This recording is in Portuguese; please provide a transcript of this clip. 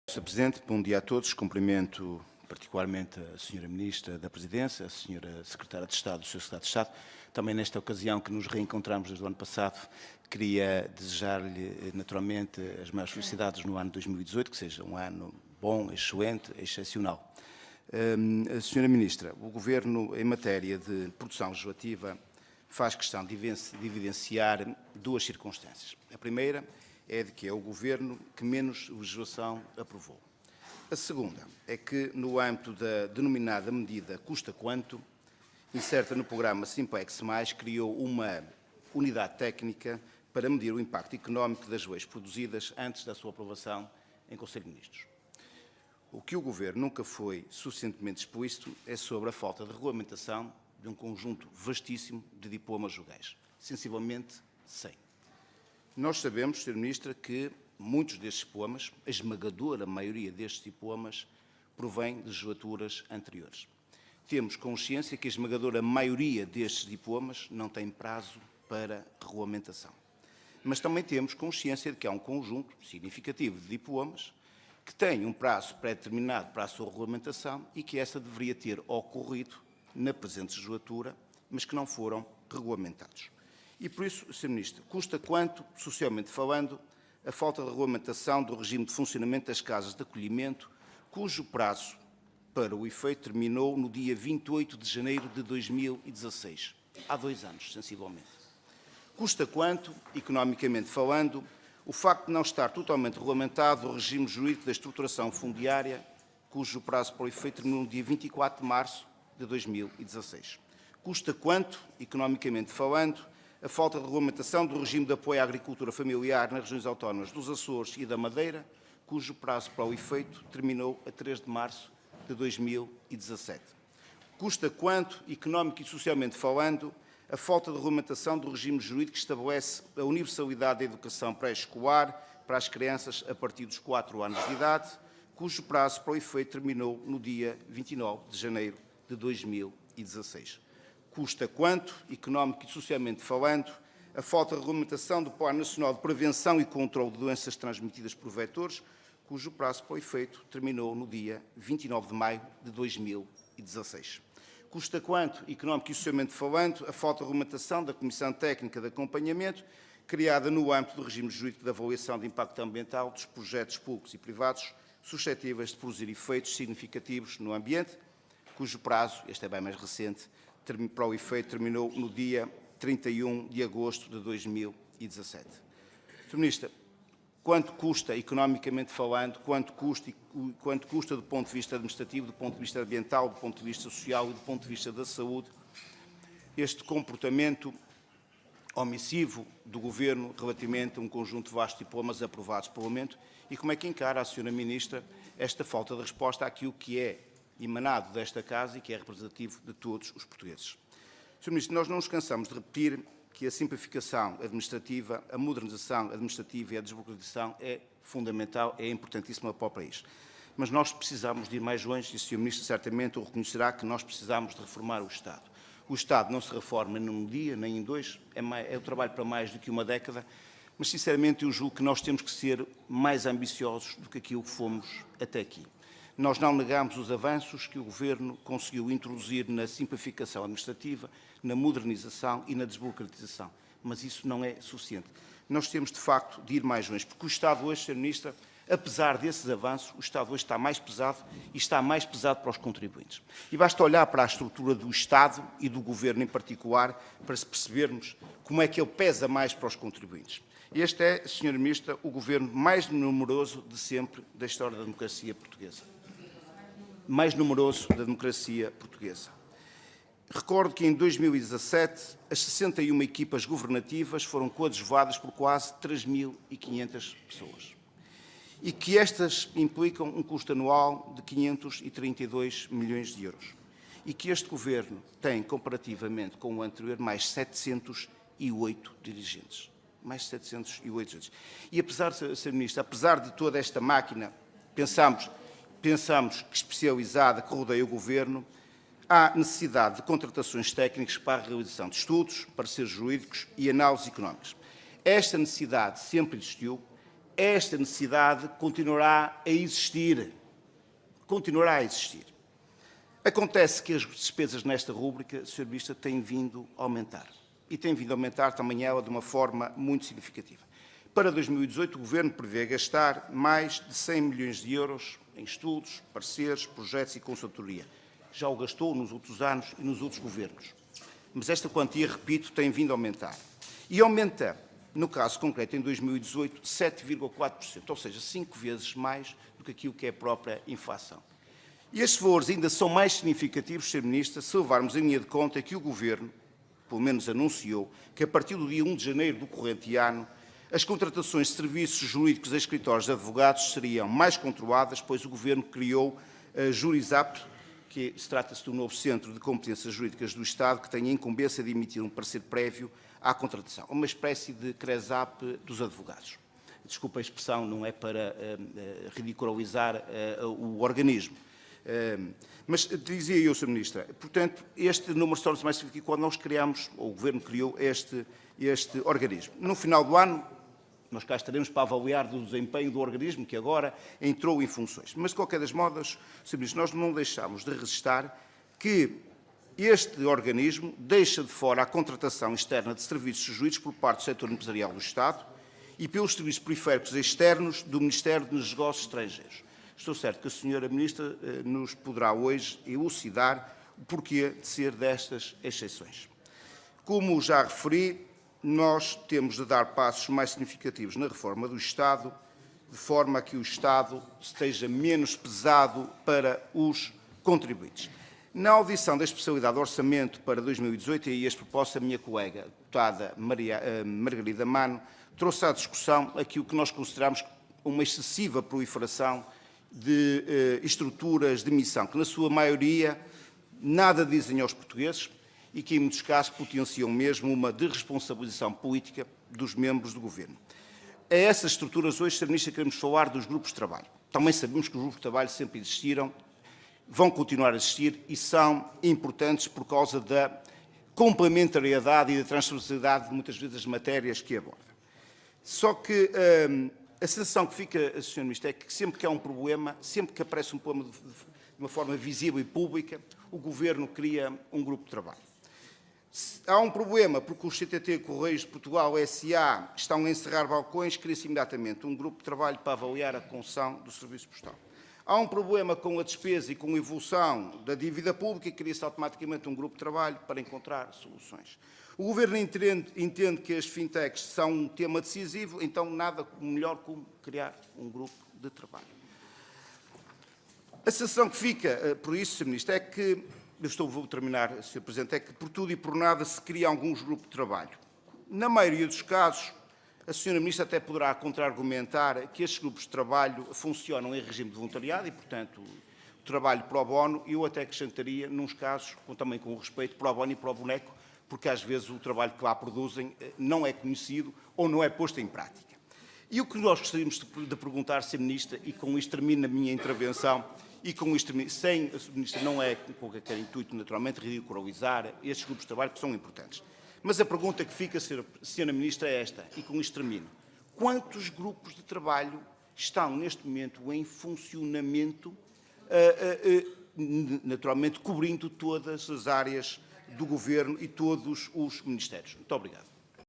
Sr. Presidente, bom dia a todos. Cumprimento particularmente a Sra. Ministra da Presidência, a Sra. Secretária de Estado, o Sr. Secretário de Estado. Também nesta ocasião que nos reencontramos desde o ano passado, queria desejar-lhe naturalmente as maiores felicidades no ano 2018, que seja um ano bom, excelente, excepcional. Sra. Ministra, o Governo, em matéria de produção legislativa, faz questão de evidenciar duas circunstâncias. A primeira é de que é o Governo que menos legislação aprovou. A segunda é que, no âmbito da denominada medida custa quanto, inserta no programa Simplex+, criou uma unidade técnica para medir o impacto económico das leis produzidas antes da sua aprovação em Conselho de Ministros. O que o Governo nunca foi suficientemente explícito é sobre a falta de regulamentação de um conjunto vastíssimo de diplomas legais, sensivelmente 100. Nós sabemos, Sra. Ministra, que muitos destes diplomas, a esmagadora maioria destes diplomas, provém de legislaturas anteriores. Temos consciência que a esmagadora maioria destes diplomas não tem prazo para regulamentação. Mas também temos consciência de que há um conjunto significativo de diplomas que têm um prazo pré-determinado para a sua regulamentação e que essa deveria ter ocorrido na presente legislatura, mas que não foram regulamentados. E por isso, Sr. Ministro, custa quanto, socialmente falando, a falta de regulamentação do regime de funcionamento das casas de acolhimento, cujo prazo para o efeito terminou no dia 28 de janeiro de 2016, há 2 anos, sensivelmente. Custa quanto, economicamente falando, o facto de não estar totalmente regulamentado o regime jurídico da estruturação fundiária, cujo prazo para o efeito terminou no dia 24 de março de 2016. Custa quanto, economicamente falando, a falta de regulamentação do regime de apoio à agricultura familiar nas regiões autónomas dos Açores e da Madeira, cujo prazo para o efeito terminou a 3 de março de 2017. Custa quanto, económico e socialmente falando, a falta de regulamentação do regime jurídico que estabelece a universalidade da educação pré-escolar para as crianças a partir dos 4 anos de idade, cujo prazo para o efeito terminou no dia 29 de janeiro de 2016. Custa quanto, económico e socialmente falando, a falta de regulamentação do Plano Nacional de Prevenção e Controlo de Doenças Transmitidas por Vetores, cujo prazo para o efeito terminou no dia 29 de maio de 2016. Custa quanto, económico e socialmente falando, a falta de regulamentação da Comissão Técnica de Acompanhamento, criada no âmbito do regime jurídico de avaliação de impacto ambiental dos projetos públicos e privados suscetíveis de produzir efeitos significativos no ambiente, cujo prazo, este é bem mais recente, para o efeito terminou no dia 31 de agosto de 2017. Sr. Ministra, quanto custa, economicamente falando, quanto custa do ponto de vista administrativo, do ponto de vista ambiental, do ponto de vista social e do ponto de vista da saúde, este comportamento omissivo do Governo relativamente a um conjunto de vastos diplomas aprovados pelo Parlamento e como é que encara a Sra. Ministra esta falta de resposta àquilo que é emanado desta Casa e que é representativo de todos os portugueses. Sr. Ministro, nós não nos cansamos de repetir que a simplificação administrativa, a modernização administrativa e a desburocratização é fundamental, é importantíssima para o país. Mas nós precisamos de ir mais longe e o Sr. Ministro certamente o reconhecerá que nós precisamos de reformar o Estado. O Estado não se reforma num dia, nem em 2, é o trabalho para mais do que uma década, mas sinceramente eu julgo que nós temos que ser mais ambiciosos do que aquilo que fomos até aqui. Nós não negamos os avanços que o Governo conseguiu introduzir na simplificação administrativa, na modernização e na desburocratização, mas isso não é suficiente. Nós temos, de facto, de ir mais longe, porque o Estado hoje, Sra. Ministra, apesar desses avanços, o Estado hoje está mais pesado e está mais pesado para os contribuintes. E basta olhar para a estrutura do Estado e do Governo em particular para se percebermos como é que ele pesa mais para os contribuintes. Este é, Sra. Ministra, o Governo mais numeroso de sempre da história da democracia portuguesa. Mais numeroso da democracia portuguesa. Recordo que em 2017 as 61 equipas governativas foram coadjuvadas por quase 3.500 pessoas e que estas implicam um custo anual de 532 milhões de euros e que este Governo tem, comparativamente com o anterior, mais 708 dirigentes. Mais 708 dirigentes. E apesar, Sr. Ministro, apesar de toda esta máquina, pensamos que especializada que rodeia o Governo, há necessidade de contratações técnicas para a realização de estudos, pareceres jurídicos e análises económicas. Esta necessidade sempre existiu, esta necessidade continuará a existir. Continuará a existir. Acontece que as despesas nesta rúbrica, Sr. Ministro, têm vindo a aumentar. E têm vindo a aumentar também ela de uma forma muito significativa. Para 2018, o Governo prevê gastar mais de 100 milhões de euros em estudos, pareceres, projetos e consultoria. Já o gastou nos outros anos e nos outros governos. Mas esta quantia, repito, tem vindo a aumentar. E aumenta, no caso concreto, em 2018, 7,4%, ou seja, 5 vezes mais do que aquilo que é a própria inflação. E estes valores ainda são mais significativos, Sr. Ministro, se levarmos em linha de conta que o Governo, pelo menos anunciou, que a partir do dia 1 de janeiro do corrente ano, as contratações de serviços jurídicos a escritórios de advogados seriam mais controladas, pois o Governo criou a Jurisap, que se trata-se de um novo Centro de Competências Jurídicas do Estado, que tem a incumbência de emitir um parecer prévio à contratação, uma espécie de CRESAP dos advogados. Desculpa a expressão, não é para ridicularizar o organismo. Mas dizia eu, Sr. Ministro, portanto, este número torna-se mais significativo quando nós criamos, ou o Governo criou, este organismo. No final do ano, nós cá estaremos para avaliar o desempenho do organismo, que agora entrou em funções. Mas, de qualquer das modas, Sr. Ministro, nós não deixamos de registrar que este organismo deixa de fora a contratação externa de serviços jurídicos por parte do setor empresarial do Estado e pelos serviços periféricos externos do Ministério dos Negócios Estrangeiros. Estou certo que a Sra. Ministra nos poderá hoje elucidar o porquê de ser destas exceções. Como já referi, nós temos de dar passos mais significativos na reforma do Estado, de forma a que o Estado esteja menos pesado para os contribuintes. Na audição da especialidade de orçamento para 2018, e a este propósito, a minha colega, a deputada Margarida Mano, trouxe à discussão aquilo que nós consideramos uma excessiva proliferação de estruturas de missão, que na sua maioria nada dizem aos portugueses e que em muitos casos potenciam mesmo uma desresponsabilização política dos membros do Governo. A essas estruturas hoje, Sr. Ministro, queremos falar dos grupos de trabalho. Também sabemos que os grupos de trabalho sempre existiram, vão continuar a existir e são importantes por causa da complementariedade e da transversalidade, muitas vezes, das matérias que abordam. Só que a sensação que fica, Sr. Ministro, é que sempre que há um problema, sempre que aparece um problema de uma forma visível e pública, o Governo cria um grupo de trabalho. Há um problema porque os CTT Correios de Portugal S.A. estão a encerrar balcões, cria-se imediatamente um grupo de trabalho para avaliar a concessão do serviço postal. Há um problema com a despesa e com a evolução da dívida pública e cria-se automaticamente um grupo de trabalho para encontrar soluções. O Governo entende que as fintechs são um tema decisivo, então nada melhor como criar um grupo de trabalho. A sensação que fica, por isso, Sr. Ministro, é que, vou terminar, Sr. Presidente, é que por tudo e por nada se cria alguns grupos de trabalho. Na maioria dos casos, a Sra. Ministra até poderá contra-argumentar que estes grupos de trabalho funcionam em regime de voluntariado e, portanto, o trabalho pro bono, eu até acrescentaria, nos casos, também com respeito, pro bono e pro boneco, porque às vezes o trabalho que lá produzem não é conhecido ou não é posto em prática. E o que nós gostaríamos de perguntar, Sr. Ministra, e com isto termino a minha intervenção, e com isto, sem a Sra. Ministra, não é com qualquer intuito, naturalmente, ridicularizar estes grupos de trabalho que são importantes. Mas a pergunta que fica, Sra. Ministra, é esta, e com isto termino. Quantos grupos de trabalho estão, neste momento, em funcionamento, naturalmente, cobrindo todas as áreas do Governo e todos os Ministérios? Muito obrigado.